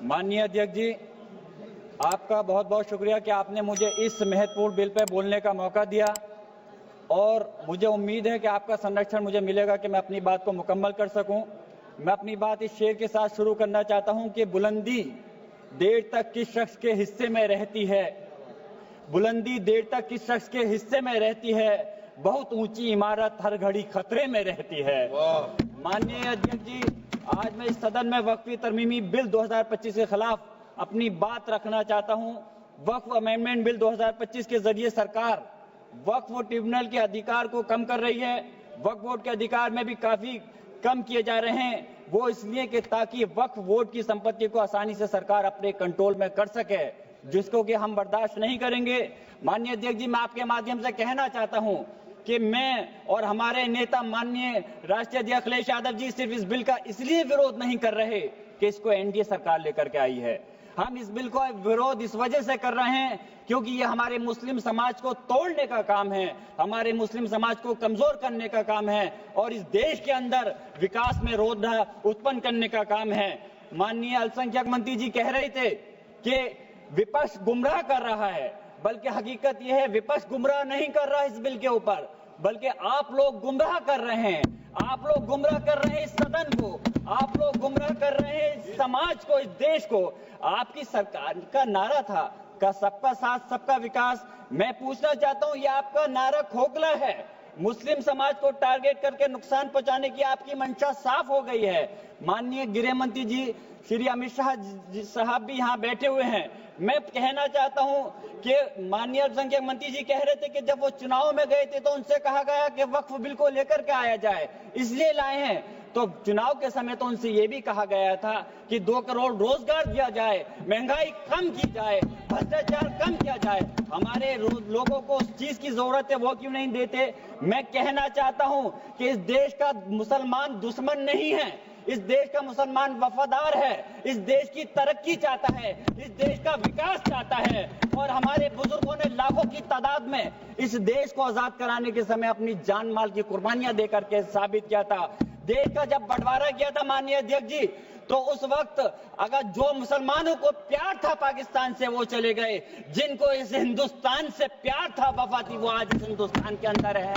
माननीय अध्यक्ष जी, आपका बहुत बहुत शुक्रिया कि आपने मुझे इस महत्वपूर्ण बिल पर बोलने का मौका दिया और मुझे उम्मीद है कि आपका संरक्षण मुझे मिलेगा कि मैं अपनी बात को मुकम्मल कर सकूं। मैं अपनी बात इस शेर के साथ शुरू करना चाहता हूं कि बुलंदी देर तक किस शख्स के हिस्से में रहती है, बुलंदी देर तक किस शख्स के हिस्से में रहती है, बहुत ऊंची इमारत हर घड़ी खतरे में रहती है। माननीय अध्यक्ष जी, आज मैं इस सदन में वक्फी तरमीमी बिल 2025 के खिलाफ अपनी बात रखना चाहता हूं। वक्फ अमेंडमेंट बिल 2025 के जरिए सरकार वक्फ ट्रिब्यूनल के अधिकार को कम कर रही है। वक्फ बोर्ड के अधिकार में भी काफी कम किए जा रहे हैं। वो इसलिए कि ताकि वक्फ बोर्ड की संपत्ति को आसानी से सरकार अपने कंट्रोल में कर सके, जिसको कि हम बर्दाश्त नहीं करेंगे। माननीय अध्यक्ष जी, मैं आपके माध्यम से कहना चाहता हूं कि मैं और हमारे नेता माननीय राष्ट्रीय अध्यक्ष अखिलेश यादव जी सिर्फ इस बिल का इसलिए विरोध नहीं कर रहे कि इसको एनडीए सरकार लेकर के आई है। हम इस बिल को विरोध इस वजह से कर रहे हैं क्योंकि ये हमारे मुस्लिम समाज को तोड़ने का काम है, हमारे मुस्लिम समाज को कमजोर करने का काम है और इस देश के अंदर विकास में रोधा उत्पन्न करने का काम है। माननीय अल्पसंख्यक मंत्री जी कह रहे थे कि विपक्ष गुमराह कर रहा है, बल्कि हकीकत यह है विपक्ष गुमराह नहीं कर रहा इस बिल के ऊपर, बल्कि आप लोग गुमराह कर रहे हैं। आप लोग गुमराह कर रहे हैं इस सदन को, आप लोग गुमराह कर रहे हैं इस समाज को, इस देश को। आपकी सरकार का नारा था का सबका साथ सबका विकास। मैं पूछना चाहता हूं, यह आपका नारा खोखला है। मुस्लिम समाज को टारगेट करके नुकसान पहुंचाने की आपकी मंशा साफ हो गई है। माननीय गृह मंत्री जी श्री अमित शाह साहब भी यहाँ बैठे हुए हैं। मैं कहना चाहता हूं कि माननीय अल्पसंख्यक मंत्री जी कह रहे थे कि जब वो चुनाव में गए थे तो उनसे कहा गया कि वक्फ बिल को लेकर के आया जाए, इसलिए लाए हैं। तो चुनाव के समय तो उनसे ये भी कहा गया था कि 2 करोड़ रोजगार दिया जाए, महंगाई कम की जाए, भ्रष्टाचार कम किया जाए। हमारे लोगों को उस चीज की जरूरत है, वो क्यों नहीं देते? मैं कहना चाहता हूं कि इस देश का मुसलमान दुश्मन नहीं है, इस देश का मुसलमान वफादार है, इस देश की तरक्की चाहता है, इस देश का विकास चाहता है। और हमारे बुजुर्गों ने लाखों की तादाद में इस देश को आजाद कराने के समय अपनी जान माल की कुर्बानियां देकर के साबित किया था। देश का जब बंटवारा किया था माननीय अध्यक्ष जी, तो उस वक्त अगर जो मुसलमानों को प्यार था पाकिस्तान से वो चले गए, जिनको इस हिंदुस्तान से प्यार था, वफा थी, वो आज इस हिंदुस्तान के अंदर है।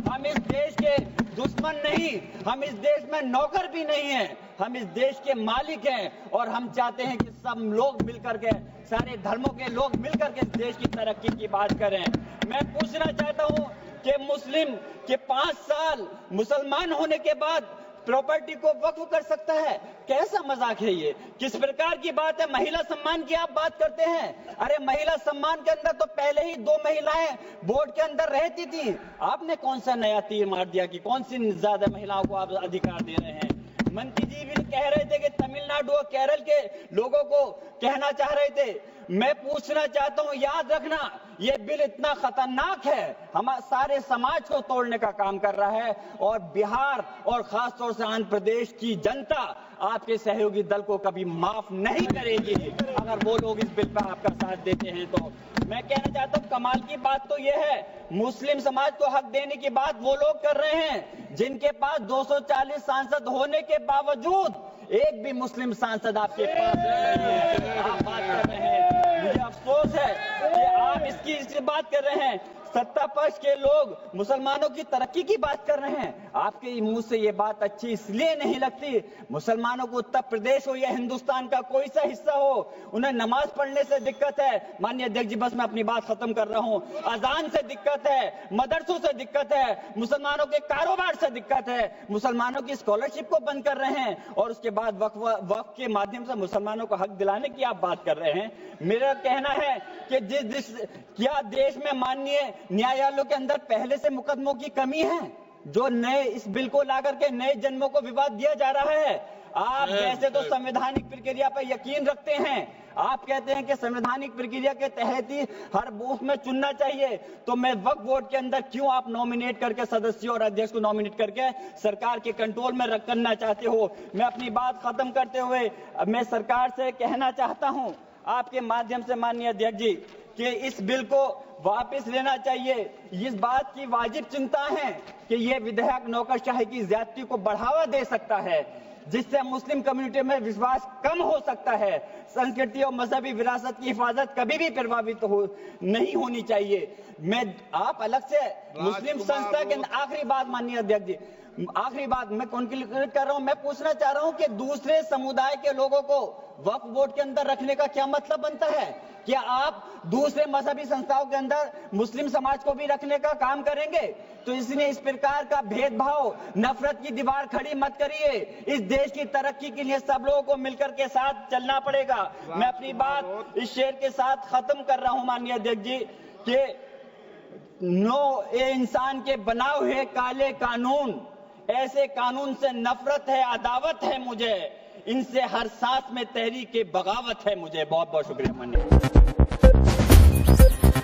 हम इस देश के दुश्मन नहीं, हम इस देश में नौकर भी नहीं हैं, हम इस देश के मालिक हैं और हम चाहते हैं कि सब लोग मिलकर के, सारे धर्मों के लोग मिलकर के इस देश की तरक्की की बात करें। मैं पूछना चाहता हूं कि मुस्लिम के 5 साल मुसलमान होने के बाद प्रॉपर्टी को वक्फ कर सकता है? कैसा मजाक है ये? किस प्रकार की बात है? महिला सम्मान की आप बात करते हैं। अरे महिला सम्मान के अंदर तो पहले ही 2 महिलाएं बोर्ड के अंदर रहती थी। आपने कौन सा नया तीर मार दिया कि कौन सी ज्यादा महिलाओं को आप अधिकार दे रहे हैं? मंत्री जी भी कह रहे थे कि तमिलनाडु और केरल के लोगों को कहना चाह रहे थे। मैं पूछना चाहता हूं, याद रखना ये बिल इतना खतरनाक है, हमारे सारे समाज को तोड़ने का काम कर रहा है और बिहार और खासतौर से आंध्र प्रदेश की जनता आपके सहयोगी दल को कभी माफ नहीं करेगी अगर वो लोग इस बिल पर आपका साथ देते हैं। तो मैं कहना चाहता हूं, कमाल की बात तो यह है, मुस्लिम समाज को हक देने की बात वो लोग कर रहे हैं जिनके पास 240 सांसद होने के बावजूद एक भी मुस्लिम सांसद आपके पास नहीं है। आप बात कर रहे हैं, मुझे अफसोस है कि आप इसकी बात कर रहे हैं। सत्ता पक्ष के लोग मुसलमानों की तरक्की की बात कर रहे हैं। आपके मुंह से ये बात अच्छी इसलिए नहीं लगती, मुसलमानों को उत्तर प्रदेश हो या हिंदुस्तान का कोई सा हिस्सा हो, उन्हें नमाज पढ़ने से दिक्कत है। माननीय अध्यक्ष जी, बस मैं अपनी बात खत्म कर रहा हूं। अजान से दिक्कत है, मदरसों से दिक्कत है, मुसलमानों के कारोबार से दिक्कत है, मुसलमानों की स्कॉलरशिप को बंद कर रहे हैं और उसके बाद वक्फ के माध्यम से मुसलमानों को हक दिलाने की आप बात कर रहे हैं। मेरा कहना है कि क्या देश में माननीय न्यायालयों के अंदर पहले से मुकदमों की कमी है जो नए इस बिल को लाकर के नए जन्मों को विवाद दिया जा रहा है? आप वैसे तो संवैधानिक प्रक्रिया पर यकीन रखते हैं, आप कहते हैं कि संवैधानिक प्रक्रिया के तहत ही हर बूथ में चुनना चाहिए, तो मैं वक्फ बोर्ड के अंदर क्यों आप नॉमिनेट करके सदस्यों और अध्यक्ष को नॉमिनेट करके सरकार के कंट्रोल में रखना चाहते हो? मैं अपनी बात खत्म करते हुए मैं सरकार से कहना चाहता हूं आपके माध्यम से माननीय अध्यक्ष जी कि इस बिल को वापस लेना चाहिए। इस बात की वाजिब चिंता है कि यह विधेयक नौकरशाही की ज्यादती को बढ़ावा दे सकता है। जिससे मुस्लिम कम्युनिटी में विश्वास कम हो सकता है। संस्कृति और मजहबी विरासत की हिफाजत कभी भी प्रभावित नहीं होनी चाहिए। आप अलग से मुस्लिम संस्था के आखिरी बात माननीय अध्यक्ष जी, आखिरी बात मैं कंक्लूड कर रहा हूं। मैं पूछना चाह रहा हूं कि दूसरे समुदाय के लोगों को वक्फ बोर्ड के अंदर रखने का क्या मतलब बनता है? क्या आप दूसरे मजहबी संस्थाओं के अंदर मुस्लिम समाज को भी रखने का काम करेंगे? तो इसलिए इस प्रकार का भेदभाव, नफरत की दीवार खड़ी मत करिए। इस देश की तरक्की के लिए सब लोगों को मिलकर के साथ चलना पड़ेगा। मैं अपनी बात इस शेर के साथ खत्म कर रहा हूं माननीय अध्यक्ष जी कि ये इंसान के बनाए हुए काले कानून, ऐसे कानून से नफरत है, अदावत है मुझे। इनसे हर सांस में तहरीक बगावत है मुझे। बहुत बहुत शुक्रिया माननीय।